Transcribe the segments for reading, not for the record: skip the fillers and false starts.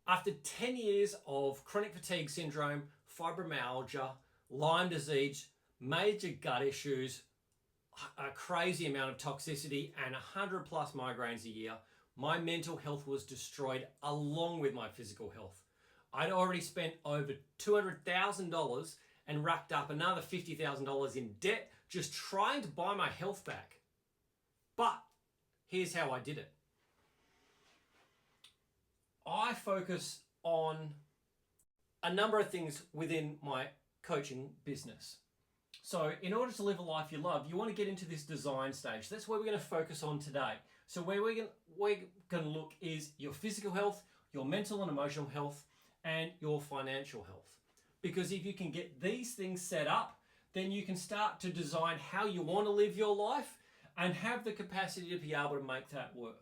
After 10 years of chronic fatigue syndrome, fibromyalgia, Lyme disease, major gut issues, a crazy amount of toxicity, and 100 plus migraines a year, my mental health was destroyed along with my physical health. I'd already spent over $200,000 and racked up another $50,000 in debt just trying to buy my health back. But here's how I did it. I focus on a number of things within my coaching business. So in order to live a life you love, you want to get into this design stage. That's where we're going to focus on today. So where we're going to look is your physical health, your mental and emotional health, and your financial health. Because if you can get these things set up, then you can start to design how you want to live your life and have the capacity to be able to make that work.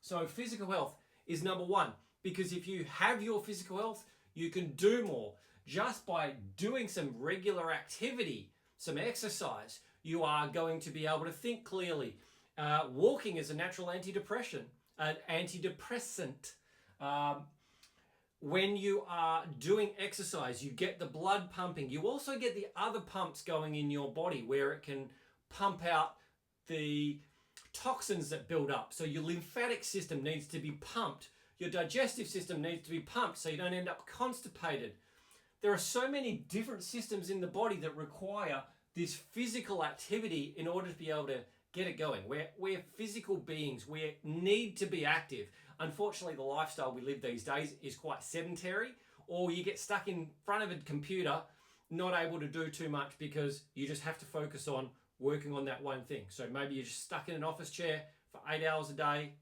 So physical health is number one, because if you have your physical health, you can do more. Just by doing some regular activity, some exercise, you are going to be able to think clearly. Walking is a natural antidepressant. When you are doing exercise, you get the blood pumping. You also get the other pumps going in your body where it can pump out the toxins that build up. So your lymphatic system needs to be pumped. Your digestive system needs to be pumped so you don't end up constipated. There are so many different systems in the body that require this physical activity in order to be able to get it going. We're physical beings. We need to be active. Unfortunately, the lifestyle we live these days is quite sedentary, or you get stuck in front of a computer, not able to do too much because you just have to focus on working on that one thing. So maybe you're just stuck in an office chair for 8 hours a day.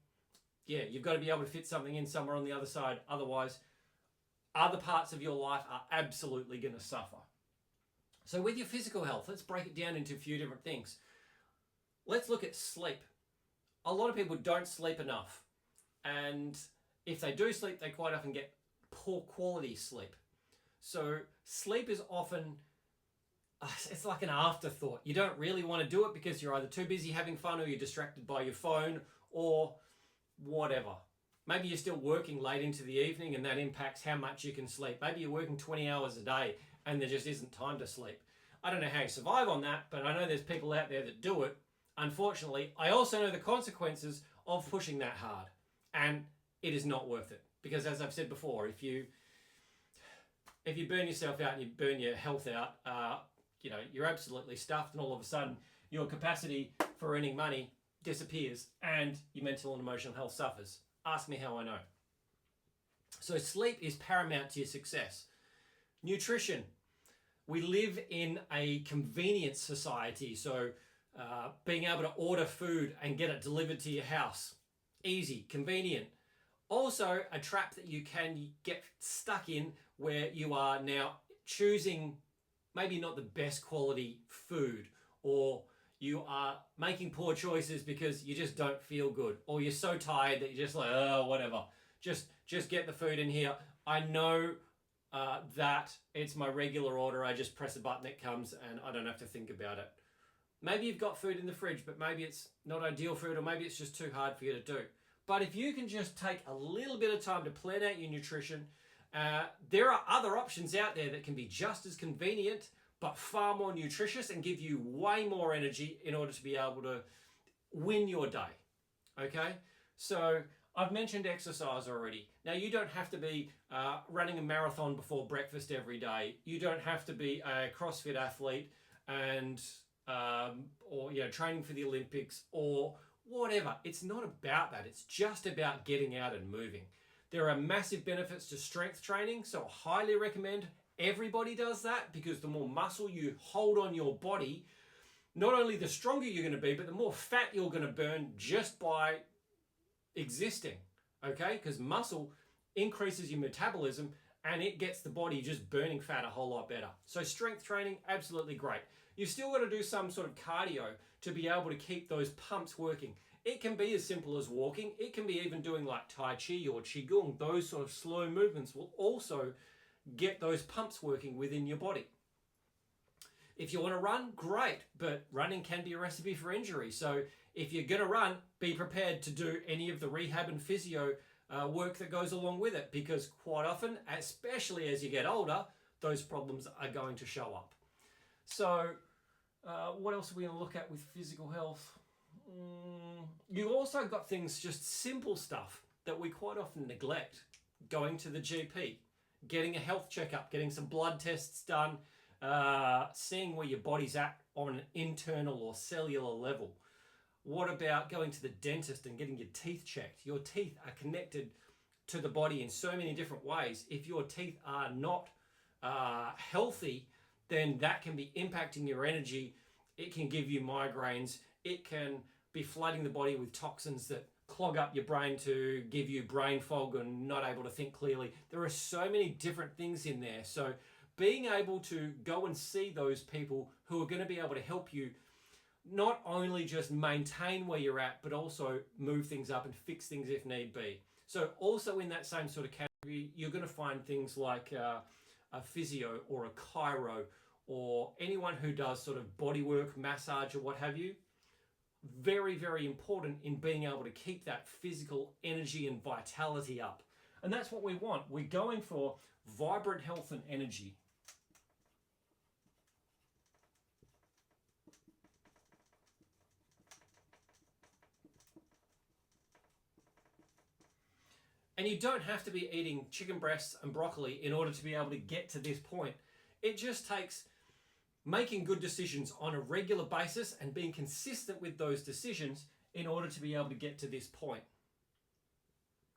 Yeah, you've got to be able to fit something in somewhere on the other side. Otherwise, other parts of your life are absolutely going to suffer. So with your physical health, let's break it down into a few different things. Let's look at sleep. A lot of people don't sleep enough. And if they do sleep, they quite often get poor quality sleep. So sleep is often, it's like an afterthought. You don't really want to do it because you're either too busy having fun or you're distracted by your phone or whatever. Maybe you're still working late into the evening and that impacts how much you can sleep. Maybe you're working 20 hours a day and there just isn't time to sleep. I don't know how you survive on that, but I know there's people out there that do it. Unfortunately, I also know the consequences of pushing that hard, and it is not worth it. Because as I've said before, if you burn yourself out and you burn your health out, you're absolutely stuffed, and all of a sudden your capacity for earning money disappears and your mental and emotional health suffers. Ask me how I know. So sleep is paramount to your success. Nutrition. We live in a convenience society, so being able to order food and get it delivered to your house, easy, convenient. Also a trap that you can get stuck in where you are now choosing maybe not the best quality food, or you are making poor choices because you just don't feel good, or you're so tired that you're just like, oh, whatever. Just get the food in here. I know that it's my regular order. I just press a button, it comes, and I don't have to think about it. Maybe you've got food in the fridge, but maybe it's not ideal food, or maybe it's just too hard for you to do. But if you can just take a little bit of time to plan out your nutrition, there are other options out there that can be just as convenient, but far more nutritious and give you way more energy in order to be able to win your day. Okay? So I've mentioned exercise already. Now, you don't have to be running a marathon before breakfast every day. You don't have to be a CrossFit athlete and or training for the Olympics or whatever. It's not about that. It's just about getting out and moving. There are massive benefits to strength training, so I highly recommend everybody does that, because the more muscle you hold on your body, not only the stronger you're going to be, but the more fat you're going to burn just by existing, okay? Because muscle increases your metabolism and it gets the body just burning fat a whole lot better. So strength training, absolutely great. You've still got to do some sort of cardio to be able to keep those pumps working. It can be as simple as walking. It can be even doing like Tai Chi or Qigong. Those sort of slow movements will also get those pumps working within your body. If you want to run, great, but running can be a recipe for injury. So if you're going to run, be prepared to do any of the rehab and physio work that goes along with it, because quite often, especially as you get older, those problems are going to show up. So what else are we going to look at with physical health? You also got things, just simple stuff that we quite often neglect. Going to the GP, getting a health checkup, getting some blood tests done, seeing where your body's at on an internal or cellular level. What about going to the dentist and getting your teeth checked? Your teeth are connected to the body in so many different ways. If your teeth are not healthy, then that can be impacting your energy. It can give you migraines. It can be flooding the body with toxins that clog up your brain to give you brain fog and not able to think clearly. There are so many different things in there. So being able to go and see those people who are going to be able to help you not only just maintain where you're at, but also move things up and fix things if need be. So also in that same sort of category, you're going to find things like a physio or a chiro or anyone who does sort of body work, massage or what have you. Very, very important in being able to keep that physical energy and vitality up. And that's what we want. We're going for vibrant health and energy. And you don't have to be eating chicken breasts and broccoli in order to be able to get to this point. It just takes making good decisions on a regular basis and being consistent with those decisions in order to be able to get to this point.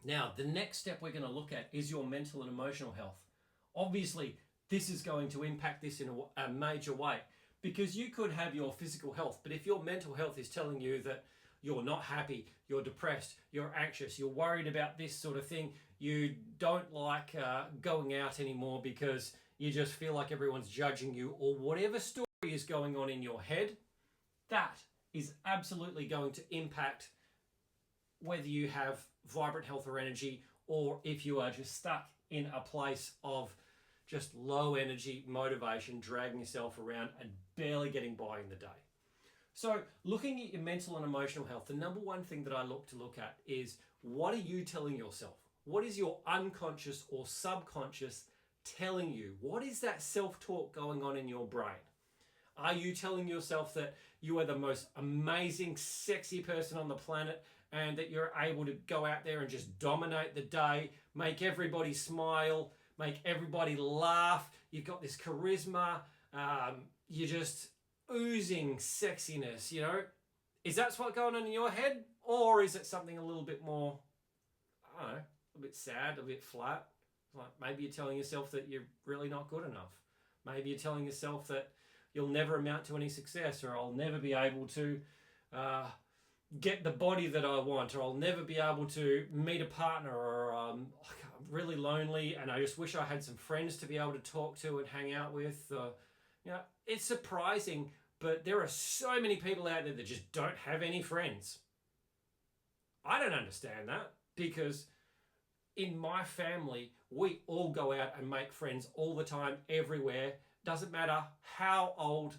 Now, the next step we're going to look at is your mental and emotional health. Obviously, this is going to impact this in a major way, because you could have your physical health, but if your mental health is telling you that you're not happy, you're depressed, you're anxious, you're worried about this sort of thing, you don't like going out anymore because you just feel like everyone's judging you, or whatever story is going on in your head, that is absolutely going to impact whether you have vibrant health or energy, or if you are just stuck in a place of just low energy, motivation, dragging yourself around and barely getting by in the day. So looking at your mental and emotional health, the number one thing that I look at is, what are you telling yourself? What is your unconscious or subconscious telling you? What is that self-talk going on in your brain? Are you telling yourself that you are the most amazing, sexy person on the planet and that you're able to go out there and just dominate the day, make everybody smile, make everybody laugh, you've got this charisma, you're just oozing sexiness, you know? Is that what's going on in your head? Or is it something a little bit more, I don't know, a bit sad, a bit flat? Like maybe you're telling yourself that you're really not good enough. Maybe you're telling yourself that you'll never amount to any success, or I'll never be able to get the body that I want, or I'll never be able to meet a partner, or I'm really lonely and I just wish I had some friends to be able to talk to and hang out with. You know, it's surprising, but there are so many people out there that just don't have any friends. I don't understand that, because in my family, we all go out and make friends all the time, everywhere. Doesn't matter how old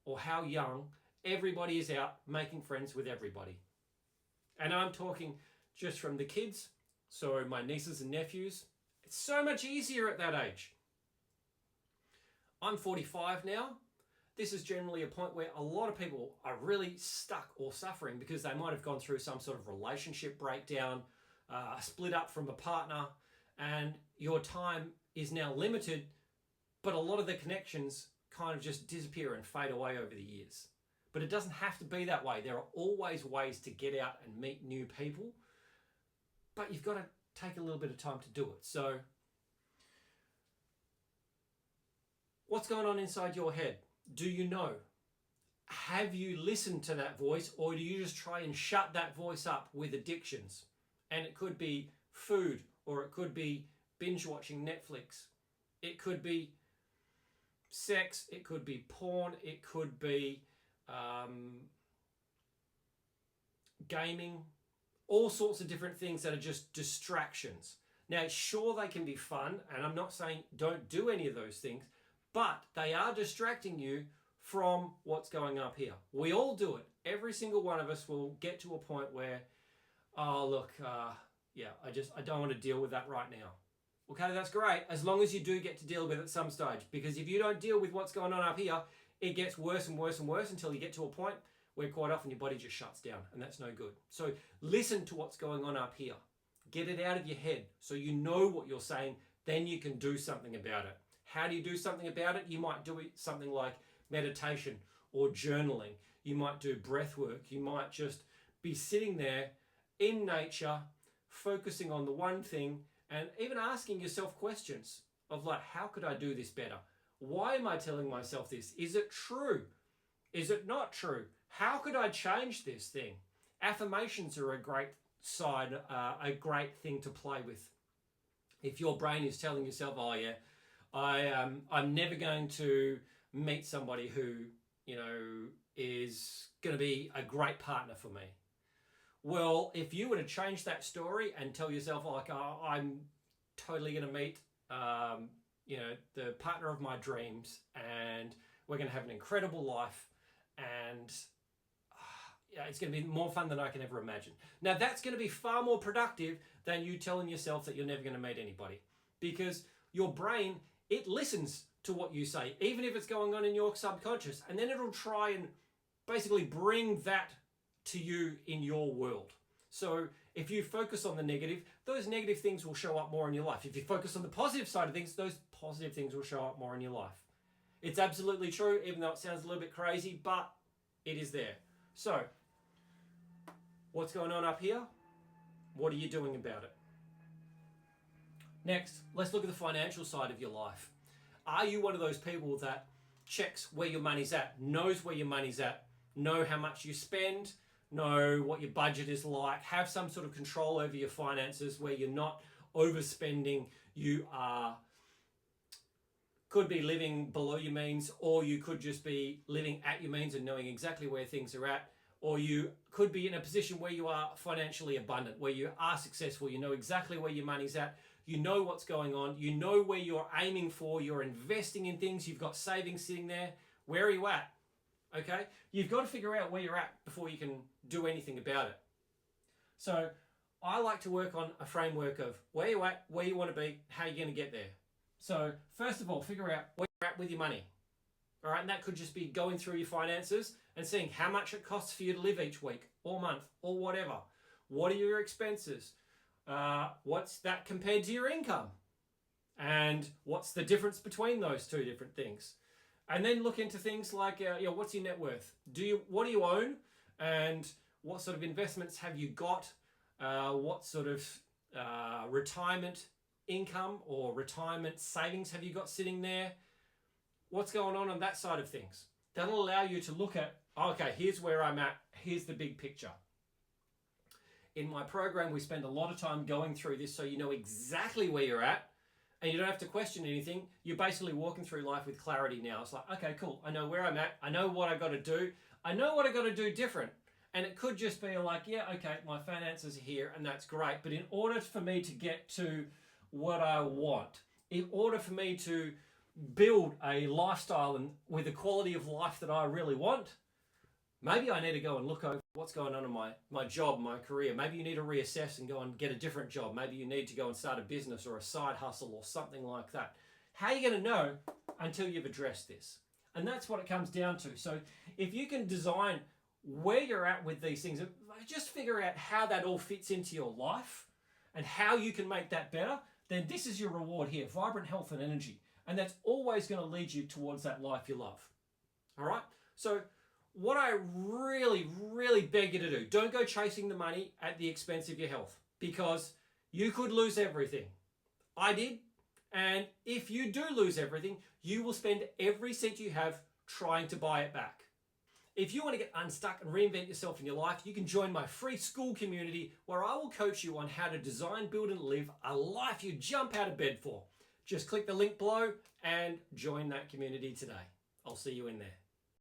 or how young, everybody is out making friends with everybody. And I'm talking just from the kids, so my nieces and nephews. It's so much easier at that age. I'm 45 now. This is generally a point where a lot of people are really stuck or suffering because they might have gone through some sort of relationship breakdown, split up from a partner, and your time is now limited, but a lot of the connections kind of just disappear and fade away over the years. But it doesn't have to be that way. There are always ways to get out and meet new people, but you've got to take a little bit of time to do it. So what's going on inside your head? Do you know? Have you listened to that voice, or do you just try and shut that voice up with addictions? And it could be food, or it could be binge watching Netflix. It could be sex, it could be porn, it could be gaming, all sorts of different things that are just distractions. Now, sure, they can be fun, and I'm not saying don't do any of those things, but they are distracting you from what's going up here. We all do it. Every single one of us will get to a point where, oh, look, yeah, I don't want to deal with that right now. Okay, that's great, as long as you do get to deal with it at some stage. Because if you don't deal with what's going on up here, it gets worse and worse and worse until you get to a point where quite often your body just shuts down, and that's no good. So listen to what's going on up here. Get it out of your head so you know what you're saying, then you can do something about it. How do you do something about it? You might do something like meditation or journaling. You might do breath work. You might just be sitting there in nature, focusing on the one thing, and even asking yourself questions of like, how could I do this better? Why am I telling myself this? Is it true? Is it not true? How could I change this thing? Affirmations are a great thing to play with. If your brain is telling yourself, oh yeah, I'm never going to meet somebody who, is going to be a great partner for me. Well, if you were to change that story and tell yourself, like, oh, I'm totally going to meet, the partner of my dreams, and we're going to have an incredible life, and it's going to be more fun than I can ever imagine. Now, that's going to be far more productive than you telling yourself that you're never going to meet anybody, because your brain, it listens to what you say, even if it's going on in your subconscious, and then it'll try and basically bring that to you in your world. So if you focus on the negative, those negative things will show up more in your life. If you focus on the positive side of things, those positive things will show up more in your life. It's absolutely true, even though it sounds a little bit crazy, but it is there. So what's going on up here? What are you doing about it? Next, let's look at the financial side of your life. Are you one of those people that checks where your money's at, knows where your money's at, know how much you spend, know what your budget is like, have some sort of control over your finances where you're not overspending, you could be living below your means, or you could just be living at your means and knowing exactly where things are at, or you could be in a position where you are financially abundant, where you are successful, you know exactly where your money's at, you know what's going on, you know where you're aiming for, you're investing in things, you've got savings sitting there. Where are you at? Okay? You've got to figure out where you're at before you can do anything about it. So I like to work on a framework of where you're at, where you want to be, how you're going to get there. So first of all, figure out where you're at with your money. All right, and that could just be going through your finances and seeing how much it costs for you to live each week or month or whatever. What are your expenses? What's that compared to your income? And what's the difference between those two different things? And then look into things like, what's your net worth? What do you own? And what sort of investments have you got? What sort of retirement income or retirement savings have you got sitting there? What's going on that side of things? That'll allow you to look at, okay, here's where I'm at. Here's the big picture. In my program, we spend a lot of time going through this so you know exactly where you're at and you don't have to question anything. You're basically walking through life with clarity now. It's like, okay, cool. I know where I'm at. I know what I got to do. I know what I got to do different. And it could just be like, yeah, okay, my finances are here and that's great. But in order for me to get to what I want, in order for me to build a lifestyle and with a quality of life that I really want, maybe I need to go and look over what's going on in my job, my career. Maybe you need to reassess and go and get a different job. Maybe you need to go and start a business or a side hustle or something like that. How are you going to know until you've addressed this? And that's what it comes down to. So if you can design where you're at with these things, just figure out how that all fits into your life and how you can make that better, then this is your reward here, vibrant health and energy. And that's always going to lead you towards that life you love. All right? So what I really, really beg you to do, don't go chasing the money at the expense of your health, because you could lose everything. I did. And if you do lose everything, you will spend every cent you have trying to buy it back. If you want to get unstuck and reinvent yourself in your life, you can join my free school community where I will coach you on how to design, build, and live a life you jump out of bed for. Just click the link below and join that community today. I'll see you in there.